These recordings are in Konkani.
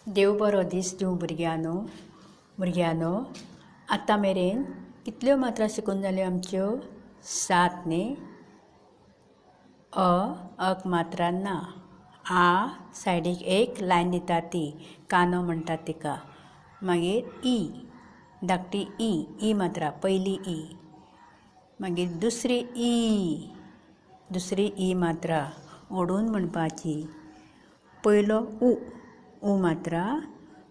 देव बरो दीस दिवं भुरग्यांनो आतां मेरेन कितल्यो मात्रा शिकून जाल्यो आमच्यो 7 न्ही। अक मात्रा ना। आ सायडीक एक लायन दिता ती कानो म्हणटात तिका। मागीर ई धाकटी ई मात्रा पयली ई। मागीर दुसरी ई मात्रा ओडून म्हणपाची। पयलो उ मात्रा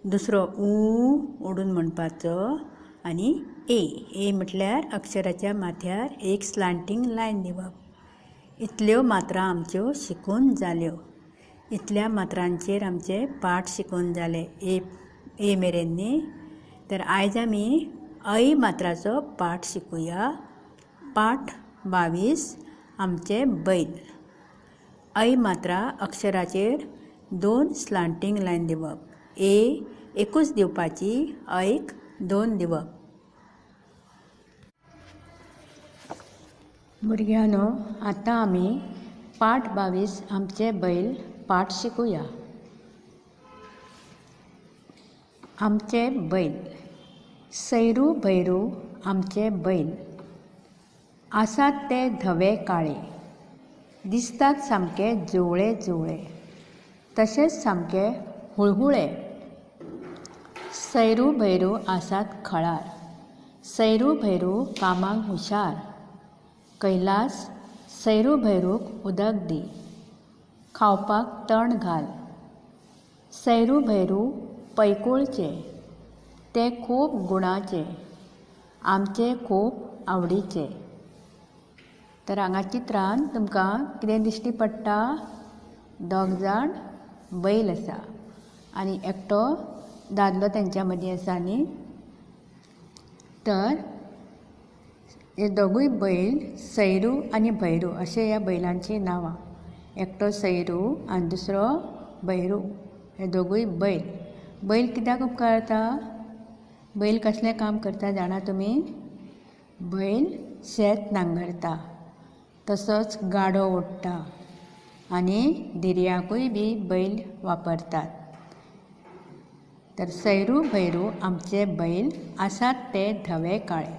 दुसरो ओडून म्हणपाचो आनी ए म्हटल्यार अक्षराच्या माथ्यार एक स्लांटींग लायन दिवप। इतल्यो मात्रा आमच्यो शिकून जाल्यो। इतल्या मात्रांचेर आमचे पाठ शिकून जाले ए मेरेन न्ही। तर आयज आमी ऐ मात्राचो पाठ शिकुया। पाठ 22 आमचे बैल। ऐ मात्रा अक्षराचेर 2 स्लांटींग लायन दिवप। एकूच दिवपाची, ऐक 2 दिवप। भुरग्यांनो आतां आमी पाठ 22 आमचे बैल पाठ शिकुया। आमचे बैल। सैरू भैरू आमचे बैल। आसात ते धवे काळे, दिसतात सामके जुळ्ळे जुळ्ळे, तशेंच सामके हुळहुळे। सैरू भैरू आसात खळार, सैरू भैरू कामाक हुशार। कैलास सैरू भैरूक उदक दी, खावपाक तण घाल। सैरू भैरू पैकुळचे, ते खूब गुणाचे, आमचे खूब आवडीचे। तर हांगा चित्रान तुमकां कितें दिश्टी पडटा? 2 जाण बैल आसा आनी एकटो दादलो तेंच्या मदीं आसा न्ही। तर हे दोगूय बैल सैरू आनी भैरू अशे ह्या बैलांची नांवां। एकटो सैरू आनी दुसरो भैरू, हे दोगूय बैल कित्याक उपकारता? बैल कसलें काम करता जाणा तुमी? बैल शेत नांगरता, तसोच गाडो ओडटा आनी दिर्याकूय बी बैल वापरतात। तर सैरू भैरू आमचे बैल आसात ते धवे काळे।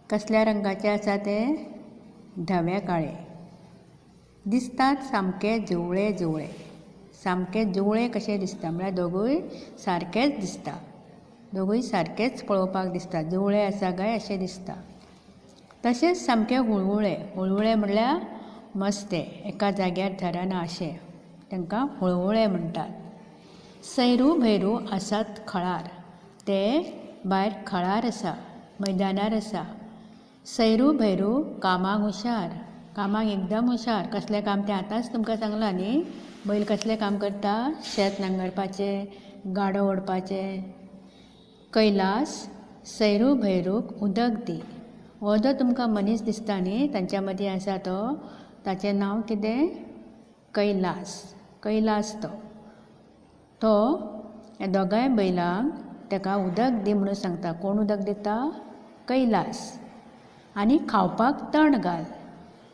कसल्या रंगाचे आसा ते? धवे काळे। दिसतात सामके जुळ्ळे जुळ्ळे। सामके जुळ्ळे कशे दिसता म्हळ्यार दोगूय सारकेच दिसता। दोगूय सारकेच पळोवपाक दिसता, जुळ्ळे आसा काय अशें दिसता। तशेंच सामके हुळहुळे। हुळहुळे म्हणल्यार मस्ते, एका जाग्यार धरना अशे, तांकां हुळहुळे म्हणटात। सैरू भैरू आसात खळार, ते भायर खळार आसा, मैदानार आसा। सैरू भैरू कामाक हुशार, कामाक एकदम हुशार। कसलें काम तें आतांच तुमकां सांगलां न्ही। बैल कसलें काम करता? शेत नांगरपाचें, गाडो ओडपाचें। कैलास सैरू भैरूक उदक दी। हो जो तुमकां मनीस दिसता न्ही तांच्या मदीं आसा तो, ताचें नांव कितें? कैलास तो ह्या दोगांय बैलांक ताका उदक दी म्हणून सांगता। कोण उदक दिता? कैलास। आनी खावपाक तण घाल।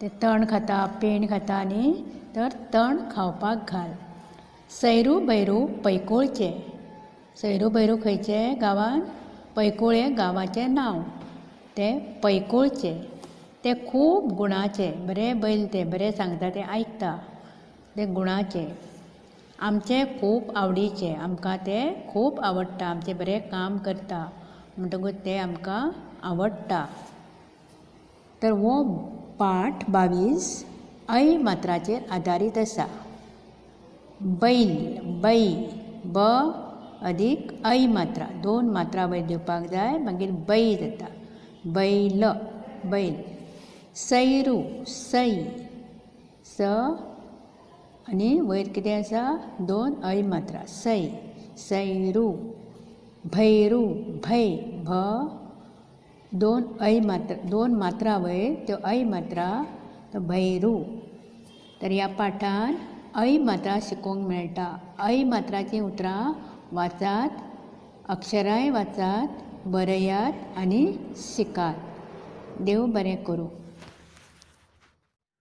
ते तण खाता, पेंड खाता न्ही, तर तण खावपाक घाल। सैरू भैरू पैकुळचे। सैरू भैरू खंयचे गांवान? पैकुळ हें गांवाचें नांव। ते पैकुळचे, ते खूब गुणाचे। बरे बैल ते, बरें सांगता ते आयकता, ते गुणाचे। आमचे खूब आवडीचे, आमकां ते खूब आवडटा। आमचे बरें काम करता म्हणटकूच ते आमकां आवडटा। तर हो पाठ 22 ऐ मात्राचेर आदारीत आसा। बैल ब अदीक ऐ मात्रा 2 मात्रा वयर दिवपाक जाय, मागीर बै जाता। बैल। सैरू स आनी वयर कितें आसा? 2 ऐ मात्रा सैरू। भैरू भ 2 मात्रा वयर त्यो ऐ मात्रा, तो भैरू। तर ह्या पाठान ऐ मात्रा शिकूंक मेळटा। ऐ मात्राचीं उतरां वाचात, अक्षरांय वाचात, बरयात आनी शिकात। देव बरें करूं।